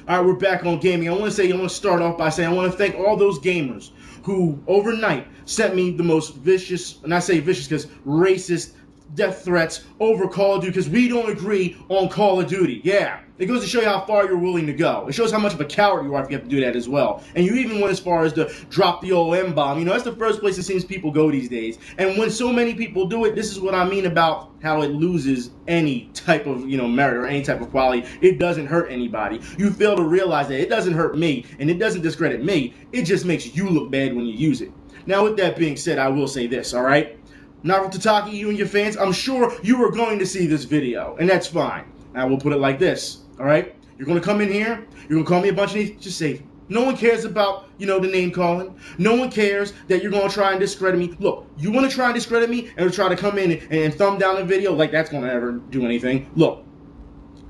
All right, we're back on gaming. I want to start off by saying I want to thank all those gamers who overnight sent me the most vicious, and I say vicious because racist death threats over Call of Duty because we don't agree on Call of Duty. Yeah, it goes to show you how far you're willing to go. It shows how much of a coward you are if you have to do that as well. And you even went as far as to drop the old M-bomb. You know, that's the first place it seems people go these days. And when so many people do it, this is what I mean about how it loses any type of, merit or any type of quality. It doesn't hurt anybody. You fail to realize that it doesn't hurt me and it doesn't discredit me. It just makes you look bad when you use it. Now, with that being said, I will say this, all right? Novriltataki, you and your fans, I'm sure you are going to see this video, and that's fine. I will put it like this, all right? You're going to come in here, you're going to call me a bunch of names, just say, no one cares about, the name calling. No one cares that you're going to try and discredit me. Look, you want to try and discredit me and try to come in and thumb down the video like that's going to ever do anything. Look,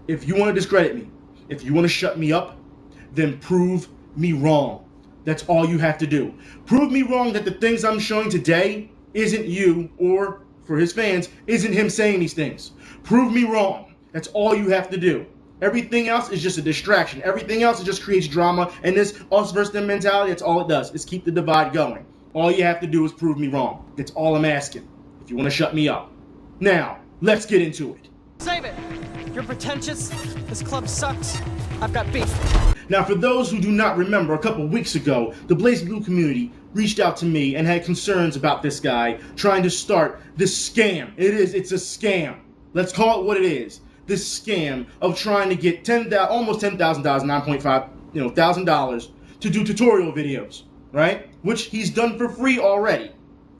if you want to discredit me, if you want to shut me up, then prove me wrong. That's all you have to do. Prove me wrong that the things I'm showing today isn't you, or for his fans, isn't him saying these things. Prove me wrong. That's all you have to do. Everything else is just a distraction. Everything else just creates drama, and this us versus them mentality, that's all it does, is keep the divide going. All you have to do is prove me wrong. That's all I'm asking, if you want to shut me up. Now, let's get into it. Save it! You're pretentious, this club sucks, I've got beef. Now, for those who do not remember, a couple weeks ago, the BlazBlue's community reached out to me and had concerns about this guy trying to start this scam. It's a scam. Let's call it what it is. This scam of trying to get almost $10,000, $9.5 thousand dollars to do tutorial videos, right? Which he's done for free already,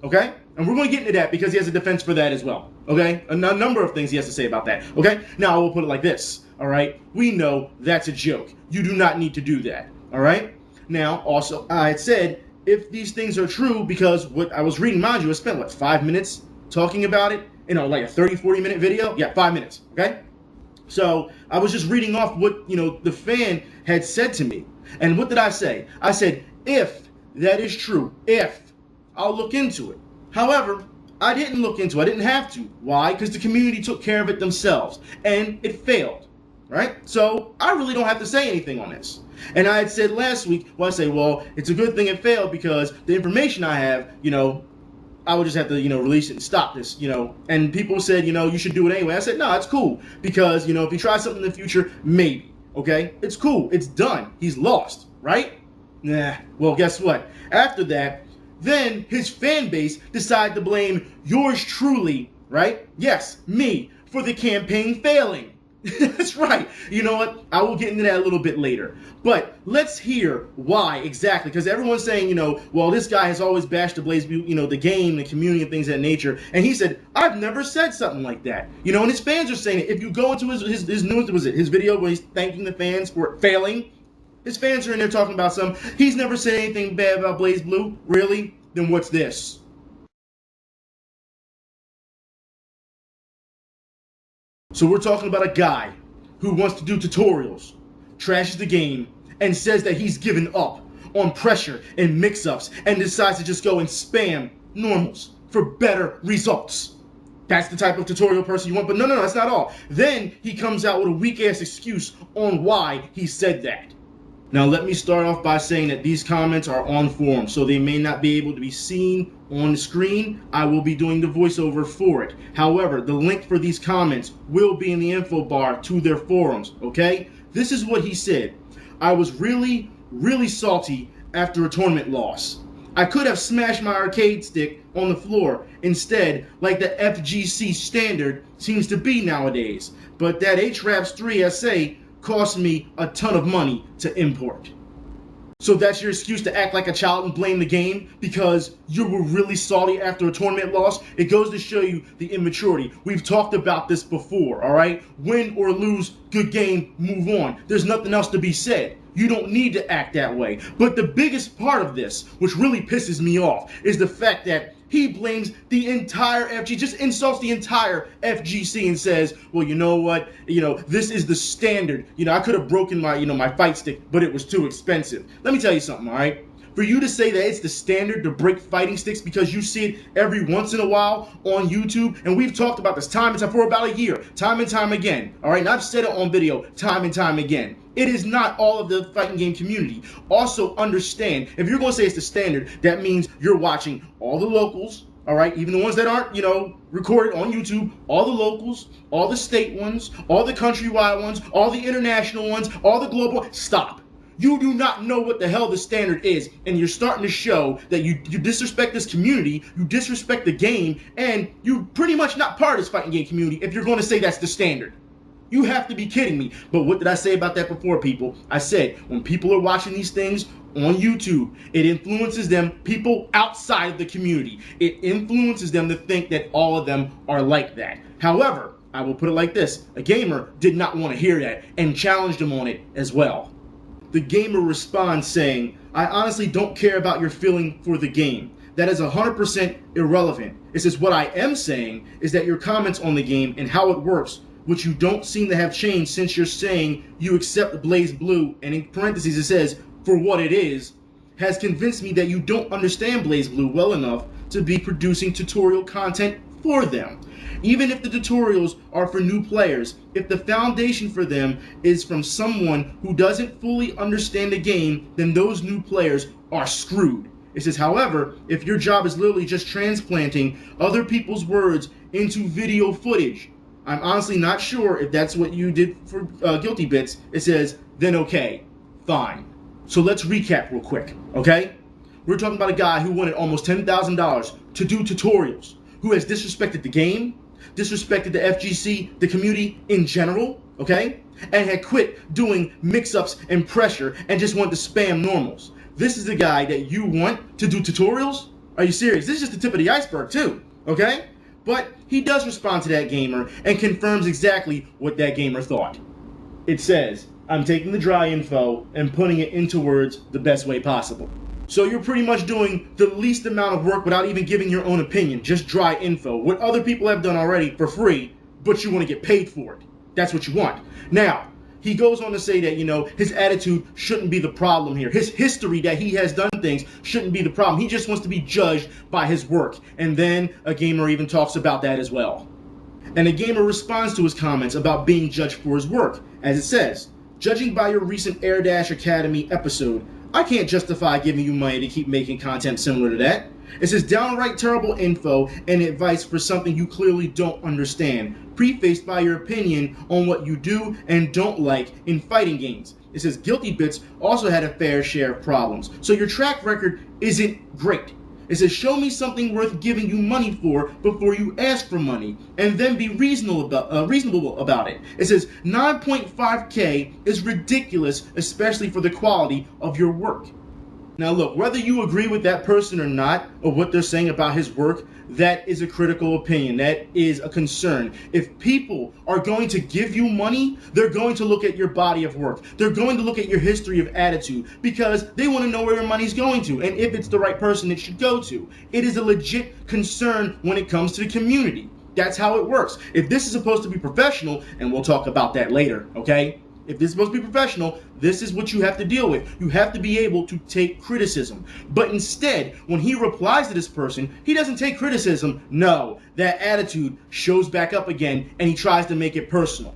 okay? And we're going to get into that because he has a defense for that as well, okay? A number of things he has to say about that, okay? Now, I will put it like this, all right? We know that's a joke. You do not need to do that, all right? Now, also, I had said, if these things are true, because what I was reading, mind you, I spent, 5 minutes talking about it? Like a 30, 40-minute video? Yeah, 5 minutes, okay? So, I was just reading off what, the fan had said to me. And what did I say? I said, if that is true, I'll look into it. However, I didn't look into it. I didn't have to. Why? Because the community took care of it themselves. And it failed, right? So, I really don't have to say anything on this. And I had said last week, it's a good thing it failed because the information I have, I would just have to, release it and stop this, And people said, you should do it anyway. I said, no, it's cool. Because, if he tries something in the future, maybe, okay? It's cool. It's done. He's lost, right? Nah. Well, guess what? After that, then his fan base decided to blame yours truly, right? Yes, me, for the campaign failing. That's right. You know what? I will get into that a little bit later. But let's hear why exactly. Because everyone's saying, this guy has always bashed the BlazBlue's, the game, the community, and things of that nature. And he said, I've never said something like that. And his fans are saying it. If you go into his news, his video where he's thanking the fans for failing, his fans are in there talking about he's never said anything bad about BlazBlue. Really? Then what's this? So we're talking about a guy who wants to do tutorials, trashes the game, and says that he's given up on pressure and mix-ups and decides to just go and spam normals for better results. That's the type of tutorial person you want, but no, that's not all. Then he comes out with a weak-ass excuse on why he said that. Now, let me start off by saying that these comments are on forum, so they may not be able to be seen on the screen. I will be doing the voiceover for it. However, the link for these comments will be in the info bar to their forums, okay? This is what he said. I was really, really salty after a tournament loss. I could have smashed my arcade stick on the floor instead, like the FGC standard seems to be nowadays. But that HRAPS 3 SA cost me a ton of money to import. So that's your excuse to act like a child and blame the game because you were really salty after a tournament loss? It goes to show you the immaturity. We've talked about this before, all right? Win or lose, good game, move on. There's nothing else to be said. You don't need to act that way. But the biggest part of this, which really pisses me off, is the fact that he blames the entire FGC, just insults the entire FGC and says, well, you know what, this is the standard. I could have broken my, my fight stick, but it was too expensive. Let me tell you something, all right? For you to say that it's the standard to break fighting sticks because you see it every once in a while on YouTube, and we've talked about this time and time for about a year, time and time again, all right? And I've said it on video time and time again. It is not all of the fighting game community. Also understand, if you're going to say it's the standard, that means you're watching all the locals, all right, even the ones that aren't, recorded on YouTube, all the locals, all the state ones, all the countrywide ones, all the international ones, all the global. Stop. You do not know what the hell the standard is, and you're starting to show that you disrespect this community, you disrespect the game, and you're pretty much not part of this fighting game community if you're going to say that's the standard. You have to be kidding me. But what did I say about that before, people? I said, when people are watching these things on YouTube, it influences them, people outside of the community. It influences them to think that all of them are like that. However, I will put it like this. A gamer did not want to hear that and challenged him on it as well. The gamer responds saying, I honestly don't care about your feeling for the game. That is 100% irrelevant. It says, what I am saying is that your comments on the game and how it works, which you don't seem to have changed since you're saying you accept BlazBlue, and in parentheses it says, for what it is, has convinced me that you don't understand BlazBlue well enough to be producing tutorial content for them. Even if the tutorials are for new players, if the foundation for them is from someone who doesn't fully understand the game, then those new players are screwed. It says, however, if your job is literally just transplanting other people's words into video footage, I'm honestly not sure if that's what you did for Guilty Bits. It says, then okay, fine. So let's recap real quick, okay? We're talking about a guy who wanted almost $10,000 to do tutorials, who has disrespected the game, disrespected the FGC, the community in general, okay? And had quit doing mix-ups and pressure and just wanted to spam normals. This is the guy that you want to do tutorials? Are you serious? This is just the tip of the iceberg too, okay? But he does respond to that gamer and confirms exactly what that gamer thought. It says, I'm taking the dry info and putting it into words the best way possible. So you're pretty much doing the least amount of work without even giving your own opinion, just dry info. What other people have done already for free, but you want to get paid for it. That's what you want. Now, he goes on to say that, his attitude shouldn't be the problem here. His history that he has done things shouldn't be the problem. He just wants to be judged by his work. And then a gamer even talks about that as well. And a gamer responds to his comments about being judged for his work. As it says, judging by your recent Air Dash Academy episode, I can't justify giving you money to keep making content similar to that. It says downright terrible info and advice for something you clearly don't understand, prefaced by your opinion on what you do and don't like in fighting games. It says Guilty Bits also had a fair share of problems, so your track record isn't great. It says show me something worth giving you money for before you ask for money, and then be reasonable about it. It says 9.5K is ridiculous, especially for the quality of your work. Now look, whether you agree with that person or not, or what they're saying about his work, that is a critical opinion. That is a concern. If people are going to give you money, they're going to look at your body of work. They're going to look at your history of attitude because they want to know where your money's going to and if it's the right person it should go to. It is a legit concern when it comes to the community. That's how it works. If this is supposed to be professional, and we'll talk about that later, okay? If this is supposed to be professional, this is what you have to deal with. You have to be able to take criticism. But instead, when he replies to this person, he doesn't take criticism. No, that attitude shows back up again, and he tries to make it personal.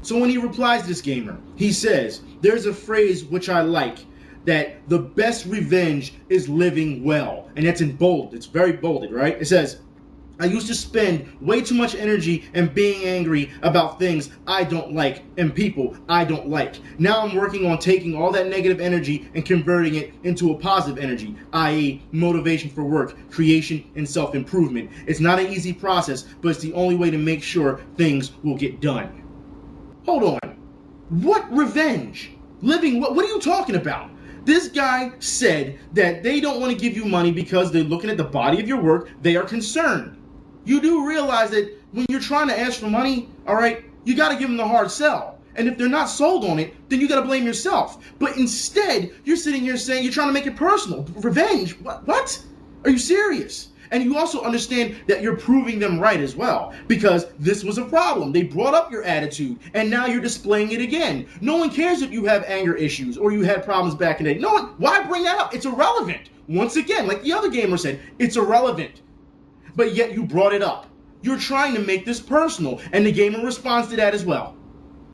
So when he replies to this gamer, he says, there's a phrase which I like, that the best revenge is living well. And that's in bold. It's very bolded, right? It says, I used to spend way too much energy and being angry about things I don't like and people I don't like. Now I'm working on taking all that negative energy and converting it into a positive energy, i.e. motivation for work, creation, and self-improvement. It's not an easy process, but it's the only way to make sure things will get done. Hold on. What revenge? Living, what are you talking about? This guy said that they don't want to give you money because they're looking at the body of your work. They are concerned. You do realize that when you're trying to ask for money, all right, you got to give them the hard sell. And if they're not sold on it, then you got to blame yourself. But instead, you're sitting here saying you're trying to make it personal. Revenge? What? Are you serious? And you also understand that you're proving them right as well, because this was a problem. They brought up your attitude, and now you're displaying it again. No one cares if you have anger issues or you had problems back in the day. No one, why bring that up? It's irrelevant. Once again, like the other gamer said, it's irrelevant. But yet you brought it up. You're trying to make this personal, and the gamer responds to that as well.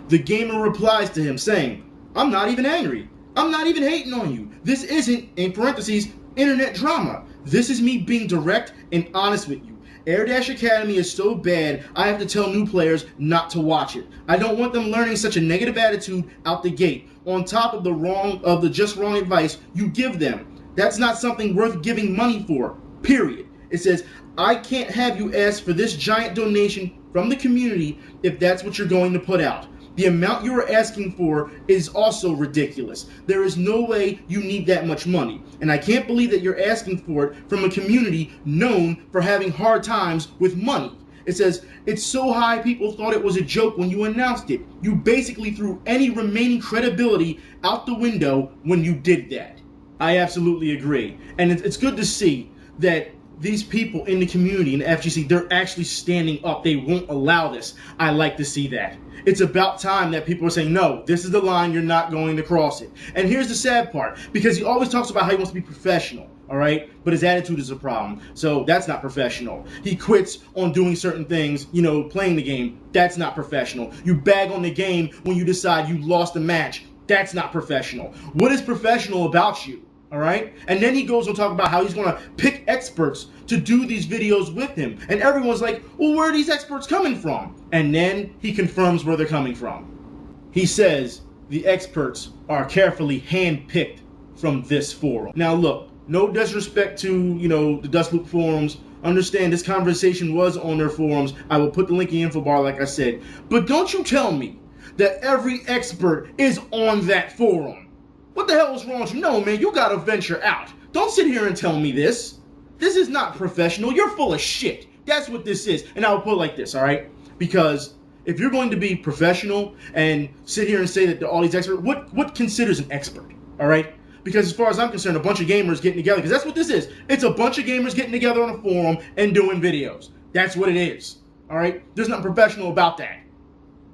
The gamer replies to him saying, I'm not even angry. I'm not even hating on you. This isn't, in parentheses, internet drama. This is me being direct and honest with you. Air Dash Academy is so bad, I have to tell new players not to watch it. I don't want them learning such a negative attitude out the gate, on top of the just wrong advice you give them. That's not something worth giving money for, period. It says, I can't have you ask for this giant donation from the community if that's what you're going to put out. The amount you are asking for is also ridiculous. There is no way you need that much money. And I can't believe that you're asking for it from a community known for having hard times with money. It says, it's so high people thought it was a joke when you announced it. You basically threw any remaining credibility out the window when you did that. I absolutely agree. And it's good to see that these people in the community, in the FGC, they're actually standing up. They won't allow this. I like to see that. It's about time that people are saying, no, this is the line, you're not going to cross it. And here's the sad part, because he always talks about how he wants to be professional, all right? But his attitude is a problem, so that's not professional. He quits on doing certain things, you know, playing the game. That's not professional. You bag on the game when you decide you lost a match. That's not professional. What is professional about you? All right? And then he goes on to talk about how he's going to pick experts to do these videos with him. And everyone's like, well, where are these experts coming from? And then he confirms where they're coming from. He says the experts are carefully handpicked from this forum. Now, look, no disrespect to, the Dust Loop forums. Understand this conversation was on their forums. I will put the link in the info bar, like I said. But don't you tell me that every expert is on that forum. What the hell is wrong with you? No, man, you gotta venture out. Don't sit here and tell me this. This is not professional. You're full of shit. That's what this is. And I will put it like this, all right? Because if you're going to be professional and sit here and say that all these experts, what considers an expert, all right? Because as far as I'm concerned, a bunch of gamers getting together, because that's what this is. It's a bunch of gamers getting together on a forum and doing videos. That's what it is, all right? There's nothing professional about that.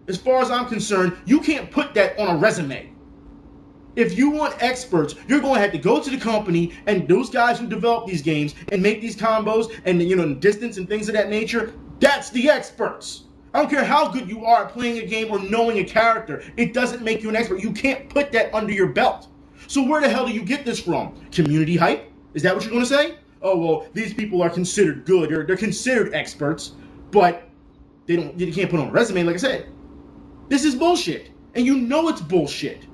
As far as I'm concerned, you can't put that on a resume. If you want experts, you're going to have to go to the company and those guys who develop these games and make these combos and, distance and things of that nature, that's the experts. I don't care how good you are at playing a game or knowing a character. It doesn't make you an expert. You can't put that under your belt. So where the hell do you get this from? Community hype? Is that what you're going to say? Oh, well, these people are considered good. They're considered experts, but they can't put on a resume, like I said. This is bullshit. And you know it's bullshit.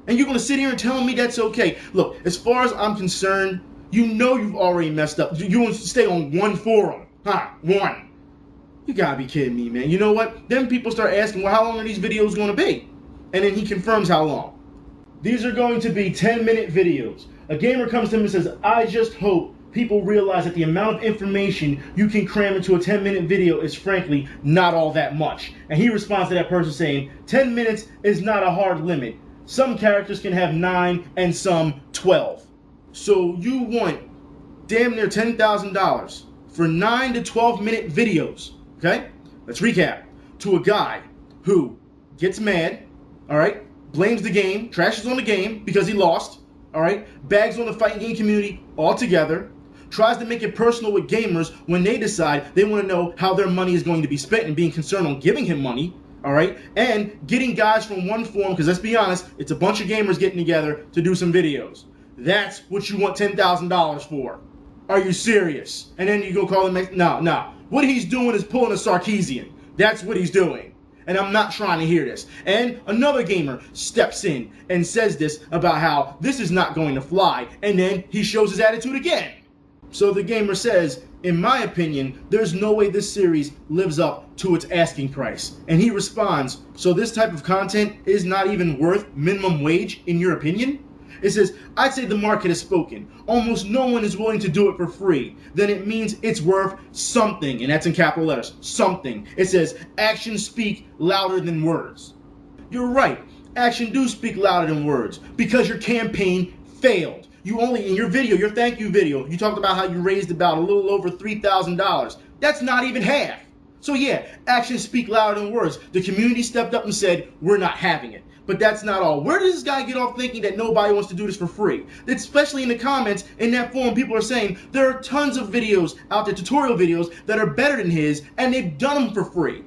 And you're going to sit here and tell me that's okay. Look, as far as I'm concerned, you know you've already messed up. You want to stay on one forum. One. You got to be kidding me, man. You know what? Then people start asking, well, how long are these videos going to be? And then he confirms how long. These are going to be 10-minute videos. A gamer comes to him and says, I just hope people realize that the amount of information you can cram into a 10-minute video is frankly not all that much. And he responds to that person saying, 10 minutes is not a hard limit. Some characters can have 9 and some 12. So you want damn near $10,000 for 9 to 12-minute videos, okay? Let's recap. To a guy who gets mad, all right, blames the game, trashes on the game because he lost, all right, bags on the fighting game community altogether, tries to make it personal with gamers when they decide they want to know how their money is going to be spent and being concerned on giving him money, all right, and getting guys from one forum, because let's be honest, it's a bunch of gamers getting together to do some videos. That's what you want $10,000 for. Are you serious? And then you go call him, no. What he's doing is pulling a Sarkeesian. That's what he's doing. And I'm not trying to hear this. And another gamer steps in and says this about how this is not going to fly. And then he shows his attitude again. So the gamer says, in my opinion, there's no way this series lives up to its asking price. And he responds, so this type of content is not even worth minimum wage in your opinion? It says, I'd say the market has spoken. Almost no one is willing to do it for free. Then it means it's worth something. And that's in capital letters, something. It says, actions speak louder than words. You're right. Action do speak louder than words because your campaign failed. You only, in your video, your thank you video, you talked about how you raised about a little over $3,000. That's not even half. So yeah, actions speak louder than words. The community stepped up and said, we're not having it. But that's not all. Where does this guy get off thinking that nobody wants to do this for free? Especially in the comments, in that forum, people are saying there are tons of videos out there, tutorial videos, that are better than his, and they've done them for free.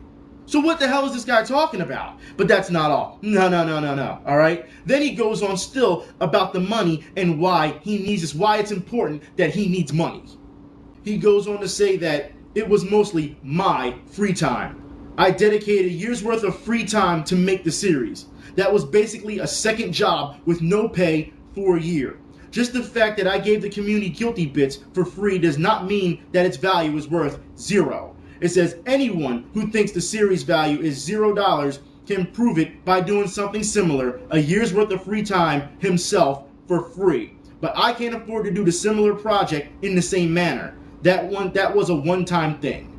So what the hell is this guy talking about? But that's not all. No, all right? Then he goes on still about the money and why he needs this, why it's important that he needs money. He goes on to say that it was mostly my free time. I dedicated a year's worth of free time to make the series. That was basically a second job with no pay for a year. Just the fact that I gave the community guilty bits for free does not mean that its value is worth zero. It says anyone who thinks the series value is $0 can prove it by doing something similar, a year's worth of free time himself for free. But I can't afford to do the similar project in the same manner. That was a one-time thing.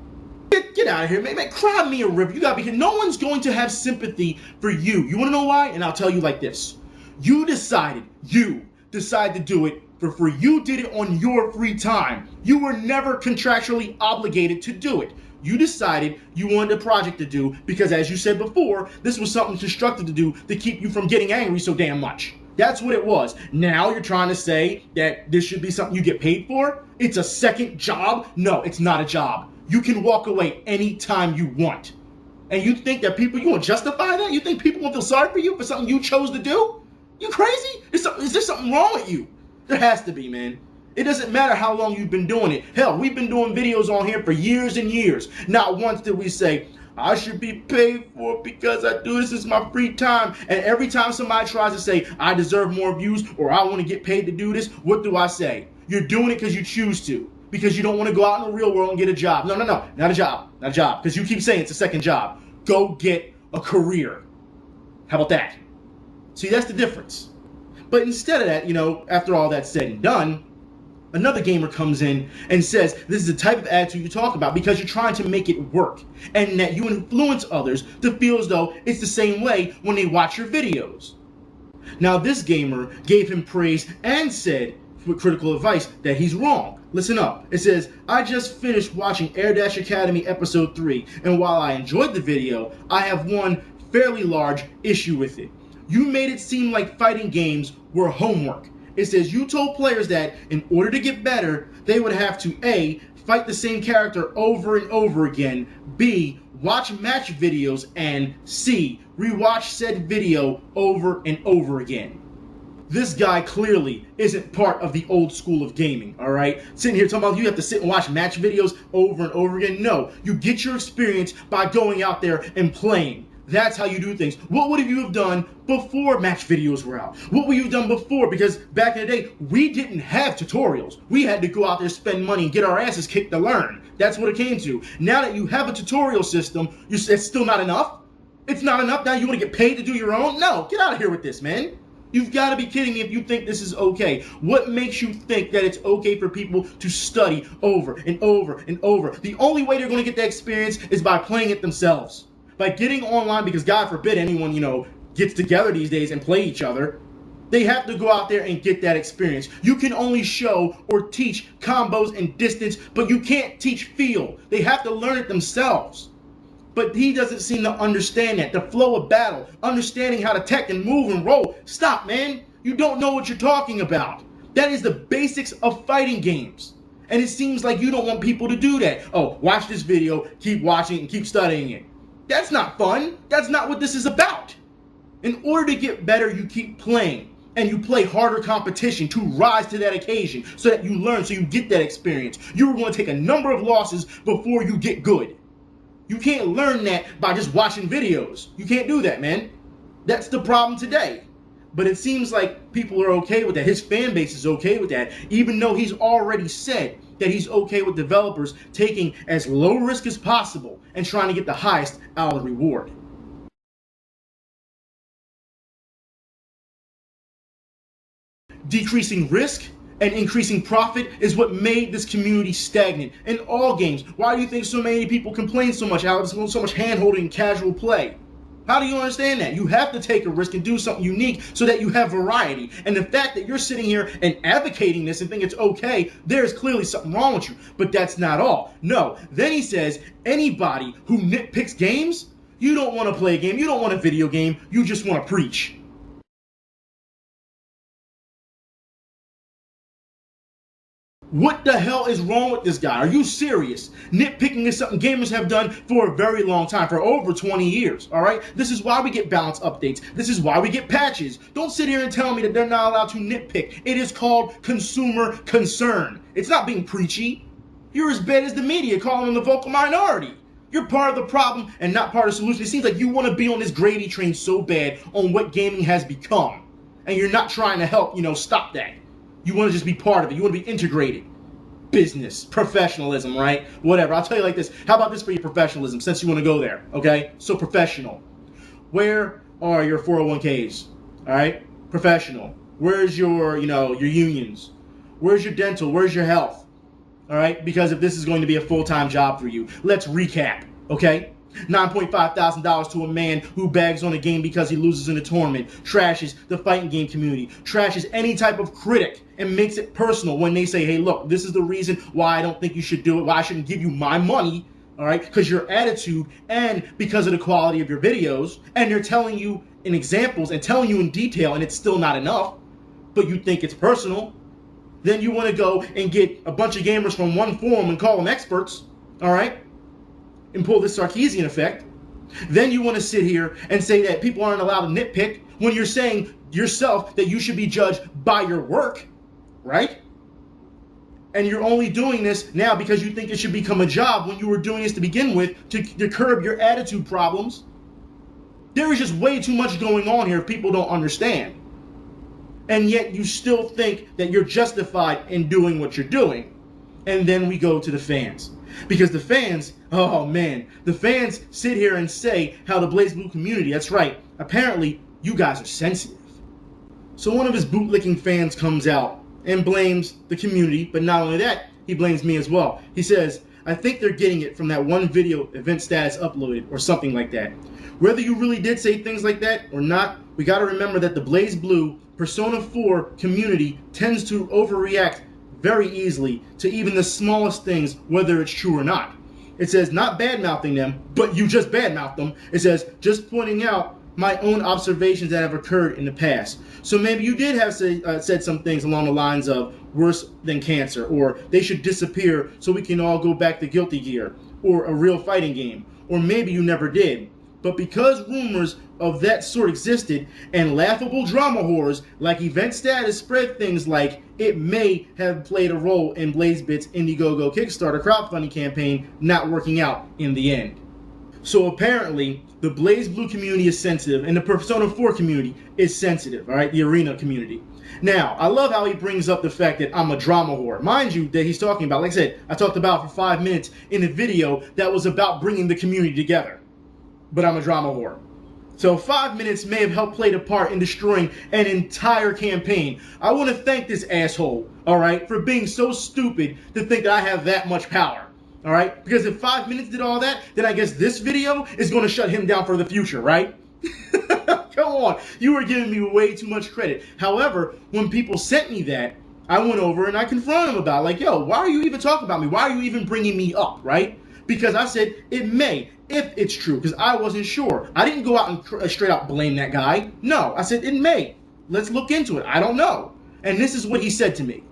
Get out of here, man. Cry me a river. You gotta be here. No one's going to have sympathy for you. You wanna know why? And I'll tell you like this. You decided to do it for free. You did it on your free time. You were never contractually obligated to do it. You decided you wanted a project to do because, as you said before, this was something constructive to do to keep you from getting angry so damn much. That's what it was. Now you're trying to say that this should be something you get paid for? It's a second job? No, it's not a job. You can walk away anytime you want. And you think that people, you want to justify that? You think people won't feel sorry for you for something you chose to do? You crazy? Is there something wrong with you? There has to be, man. It doesn't matter how long you've been doing it. Hell, we've been doing videos on here for years and years. Not once did we say, I should be paid for it because I do this as my free time. And every time somebody tries to say, I deserve more views or I want to get paid to do this, what do I say? You're doing it because you choose to. Because you don't want to go out in the real world and get a job. No, not a job. Not a job. Because you keep saying it's a second job. Go get a career. How about that? See, that's the difference. But instead of that, after all that's said and done, another gamer comes in and says this is the type of attitude you talk about because you're trying to make it work. And that you influence others to feel as though it's the same way when they watch your videos. Now, this gamer gave him praise and said, with critical advice, that he's wrong. Listen up. It says, I just finished watching Air Dash Academy episode 3, and while I enjoyed the video, I have one fairly large issue with it. You made it seem like fighting games were homework. It says you told players that in order to get better, they would have to A, fight the same character over and over again, B, watch match videos, and C, rewatch said video over and over again. This guy clearly isn't part of the old school of gaming, all right? Sitting here talking about you have to sit and watch match videos over and over again. No, you get your experience by going out there and playing. That's how you do things. What would you have done before match videos were out? What would you have done before? Because back in the day, we didn't have tutorials. We had to go out there, spend money, and get our asses kicked to learn. That's what it came to. Now that you have a tutorial system, it's still not enough? It's not enough? Now you want to get paid to do your own? No, get out of here with this, man. You've got to be kidding me if you think this is okay. What makes you think that it's okay for people to study over and over and over? The only way they're going to get that experience is by playing it themselves. By getting online, because God forbid anyone, gets together these days and play each other. They have to go out there and get that experience. You can only show or teach combos and distance, but you can't teach feel. They have to learn it themselves. But he doesn't seem to understand that. The flow of battle, understanding how to tech and move and roll. Stop, man. You don't know what you're talking about. That is the basics of fighting games. And it seems like you don't want people to do that. Oh, watch this video, keep watching and keep studying it. That's not fun. That's not what this is about. In order to get better, you keep playing. And you play harder competition to rise to that occasion so that you learn, so you get that experience. You're going to take a number of losses before you get good. You can't learn that by just watching videos. You can't do that, man. That's the problem today. But it seems like people are okay with that. His fan base is okay with that, even though he's already said that he's okay with developers taking as low risk as possible and trying to get the highest out of the reward. Decreasing risk and increasing profit is what made this community stagnant in all games. Why do you think so many people complain so much, how there's so much hand-holding and casual play? How do you understand that? You have to take a risk and do something unique so that you have variety. And the fact that you're sitting here and advocating this and think it's okay, there's clearly something wrong with you. But that's not all. No. Then he says, anybody who nitpicks games, you don't want to play a game, you don't want a video game, you just want to preach. What the hell is wrong with this guy? Are you serious? Nitpicking is something gamers have done for a very long time, for over 20 years, all right? This is why we get balance updates. This is why we get patches. Don't sit here and tell me that they're not allowed to nitpick. It is called consumer concern. It's not being preachy. You're as bad as the media calling them the vocal minority. You're part of the problem and not part of the solution. It seems like you want to be on this gravy train so bad on what gaming has become. And you're not trying to help, stop that. You want to just be part of it. You want to be integrated. Business, professionalism, right? Whatever. I'll tell you like this. How about this for your professionalism, since you want to go there, okay? So professional. Where are your 401ks? All right? Professional. Where's your, your unions? Where's your dental? Where's your health? All right? Because if this is going to be a full-time job for you, let's recap, okay? $9,500 to a man who bags on a game because he loses in a tournament, trashes the fighting game community, trashes any type of critic, and makes it personal when they say, hey, look, this is the reason why I don't think you should do it, why I shouldn't give you my money, all right, because your attitude and because of the quality of your videos, and they're telling you in examples and telling you in detail, and it's still not enough, but you think it's personal. Then you want to go and get a bunch of gamers from one forum and call them experts, all right? And pull this Sarkeesian effect. Then you want to sit here and say that people aren't allowed to nitpick when you're saying yourself that you should be judged by your work, right? And you're only doing this now because you think it should become a job when you were doing this to begin with to curb your attitude problems. There is just way too much going on here if people don't understand. And yet you still think that you're justified in doing what you're doing. And then we go to the fans. Because the fans, oh man, the fans sit here and say how the BlazBlue community, that's right, apparently you guys are sensitive. So one of his bootlicking fans comes out and blames the community, but not only that, he blames me as well. He says, I think they're getting it from that one video event status uploaded or something like that. Whether you really did say things like that or not, we got to remember that the BlazBlue Persona 4 community tends to overreact very easily to even the smallest things, whether it's true or not. It says not bad-mouthing them, but you just bad-mouthed them. It says just pointing out my own observations that have occurred in the past. So maybe you did have said some things along the lines of worse than cancer, or they should disappear so we can all go back to Guilty Gear, or a real fighting game, or maybe you never did. But because rumors of that sort existed and laughable drama whores like Event Status spread things like it may have played a role in Blazbits' Indiegogo Kickstarter crowdfunding campaign not working out in the end. So apparently, the BlazBlue community is sensitive and the Persona 4 community is sensitive, all right, the arena community. Now, I love how he brings up the fact that I'm a drama whore. Mind you, that he's talking about, like I said, I talked about for 5 minutes in a video that was about bringing the community together. But I'm a drama whore. So 5 minutes may have helped play the part in destroying an entire campaign. I want to thank this asshole, all right, for being so stupid to think that I have that much power, all right? Because if 5 minutes did all that, then I guess this video is going to shut him down for the future, right? Come on, you were giving me way too much credit. However, when people sent me that, I went over and I confronted him about it. Like, yo, why are you even talking about me? Why are you even bringing me up, right? Because I said it may, if it's true, because I wasn't sure. I didn't go out and straight out blame that guy. No, I said it may. Let's look into it. I don't know. And this is what he said to me.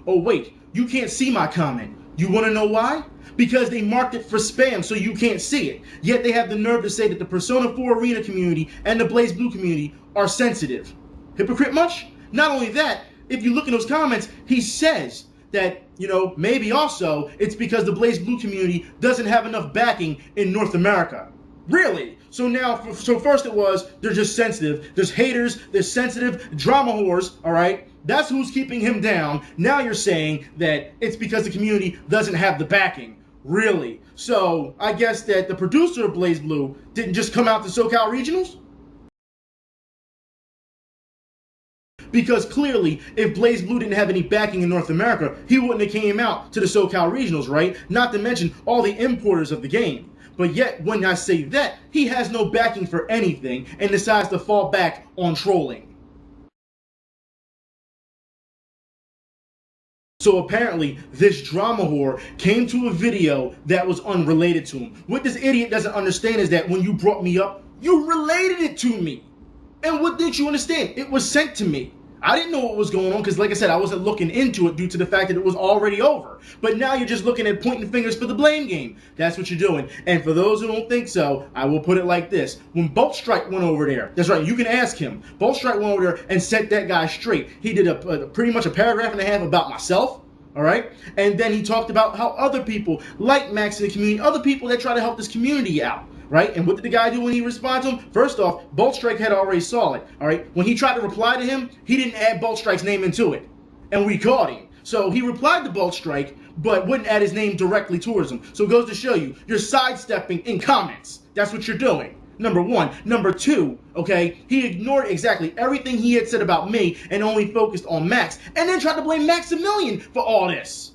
Oh, wait, you can't see my comment. You want to know why? Because they marked it for spam so you can't see it. Yet they have the nerve to say that the Persona 4 Arena community and the BlazBlue community are sensitive. Hypocrite much? Not only that, if you look in those comments, he says that, maybe also it's because the BlazBlue community doesn't have enough backing in North America. Really? So now, so first it was, they're just sensitive. There's haters, there's sensitive drama whores, all right? That's who's keeping him down. Now you're saying that it's because the community doesn't have the backing. Really? So I guess that the producer of BlazBlue didn't just come out to SoCal Regionals? Because clearly, if BlazBlue didn't have any backing in North America, he wouldn't have came out to the SoCal regionals, right? Not to mention all the importers of the game. But yet, when I say that, he has no backing for anything and decides to fall back on trolling. So apparently, this drama whore came to a video that was unrelated to him. What this idiot doesn't understand is that when you brought me up, you related it to me. And what didn't you understand? It was sent to me. I didn't know what was going on because, like I said, I wasn't looking into it due to the fact that it was already over. But now you're just looking at pointing fingers for the blame game. That's what you're doing. And for those who don't think so, I will put it like this. When Bolt Strike went over there, that's right, you can ask him. Bolt Strike went over there and set that guy straight. He did a pretty much a paragraph and a half about myself. All right? And then he talked about how other people, like Max in the community, other people that try to help this community out. Right? And what did the guy do when he responded to him? First off, Bolt Strike had already saw it. All right? When he tried to reply to him, he didn't add Bolt Strike's name into it. And we caught him. So he replied to Bolt Strike, but wouldn't add his name directly towards him. So it goes to show you, you're sidestepping in comments. That's what you're doing. Number one. Number two, okay, he ignored exactly everything he had said about me and only focused on Max. And then tried to blame Maximilian for all this.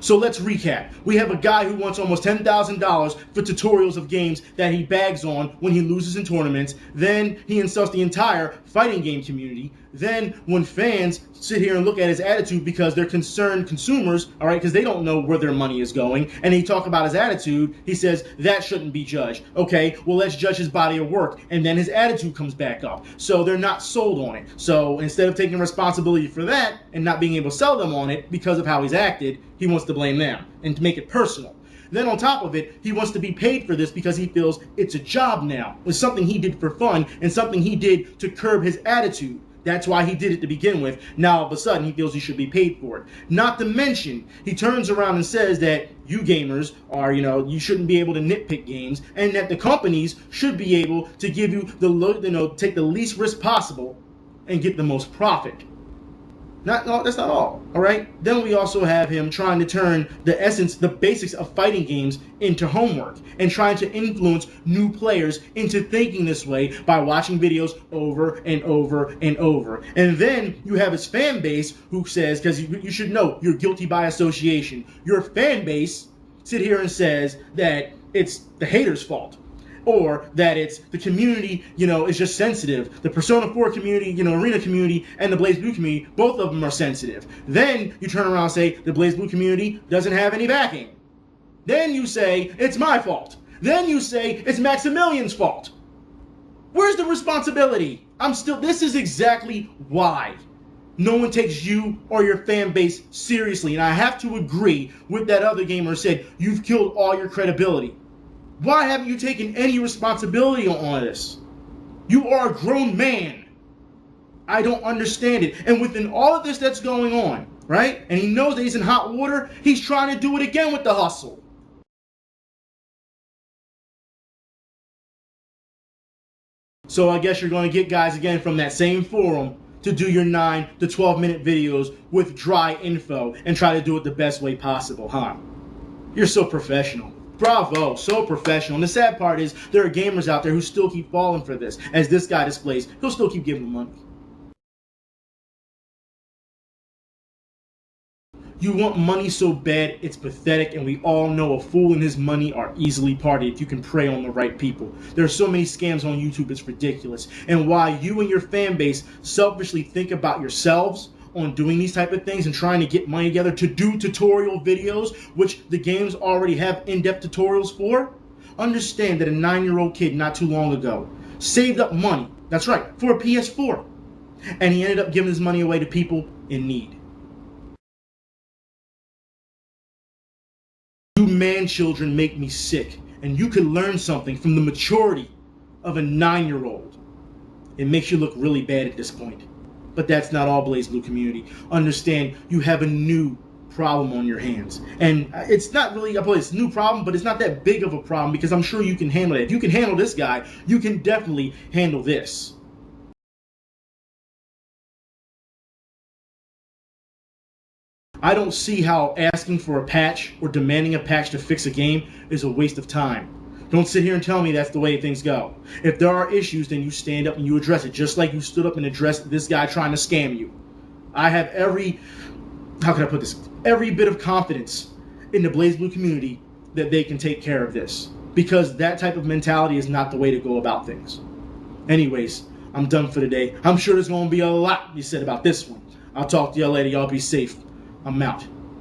So let's recap. We have a guy who wants almost $10,000 for tutorials of games that he bags on when he loses in tournaments. Then he insults the entire fighting game community. Then when fans sit here and look at his attitude because they're concerned consumers, all right, because they don't know where their money is going, and he talk about his attitude, he says that shouldn't be judged. Okay, well, let's judge his body of work, and then his attitude comes back up. So they're not sold on it. So instead of taking responsibility for that and not being able to sell them on it because of how he's acted, he wants to blame them and to make it personal. Then on top of it, he wants to be paid for this because he feels it's a job now. It's something he did for fun and something he did to curb his attitude. That's why he did it to begin with. Now, all of a sudden, he feels he should be paid for it. Not to mention, he turns around and says that you gamers are, you shouldn't be able to nitpick games, and that the companies should be able to give you take the least risk possible and get the most profit. No, that's not all right? Then we also have him trying to turn the basics of fighting games into homework and trying to influence new players into thinking this way by watching videos over and over and over. And then you have his fan base who says, because you should know, you're guilty by association. Your fan base sit here and says that it's the haters' fault. Or that it's the community, is just sensitive. The Persona 4 community, Arena community, and the BlazBlue community, both of them are sensitive. Then you turn around and say the BlazBlue community doesn't have any backing. Then you say it's my fault. Then you say it's Maximilian's fault. Where's the responsibility? This is exactly why no one takes you or your fan base seriously. And I have to agree with that other gamer who said, you've killed all your credibility. Why haven't you taken any responsibility on this? You are a grown man. I don't understand it. And within all of this that's going on, right? And he knows that he's in hot water, he's trying to do it again with the hustle. So I guess you're going to get guys again from that same forum to do your 9 to 12 minute videos with dry info and try to do it the best way possible, huh? You're so professional. Bravo, so professional. And the sad part is there are gamers out there who still keep falling for this. As this guy displays, he'll still keep giving them money. You want money so bad, it's pathetic, and we all know a fool and his money are easily parted if you can prey on the right people. There are so many scams on YouTube, it's ridiculous. And why you and your fan base selfishly think about yourselves on doing these type of things and trying to get money together to do tutorial videos, which the games already have in-depth tutorials for, understand that a 9-year-old kid not too long ago saved up money, that's right, for a PS4. And he ended up giving his money away to people in need. You man children make me sick, and you can learn something from the maturity of a 9-year-old. It makes you look really bad at this point. But that's not all, BlazBlue community. Understand, you have a new problem on your hands. And it's not really, it's a new problem, but it's not that big of a problem because I'm sure you can handle it. If you can handle this guy, you can definitely handle this. I don't see how asking for a patch or demanding a patch to fix a game is a waste of time. Don't sit here and tell me that's the way things go. If there are issues, then you stand up and you address it, just like you stood up and addressed this guy trying to scam you. I have every bit of confidence in the BlazBlue community that they can take care of this, because that type of mentality is not the way to go about things. Anyways, I'm done for today. I'm sure there's going to be a lot to be said about this one. I'll talk to y'all later. Y'all be safe. I'm out.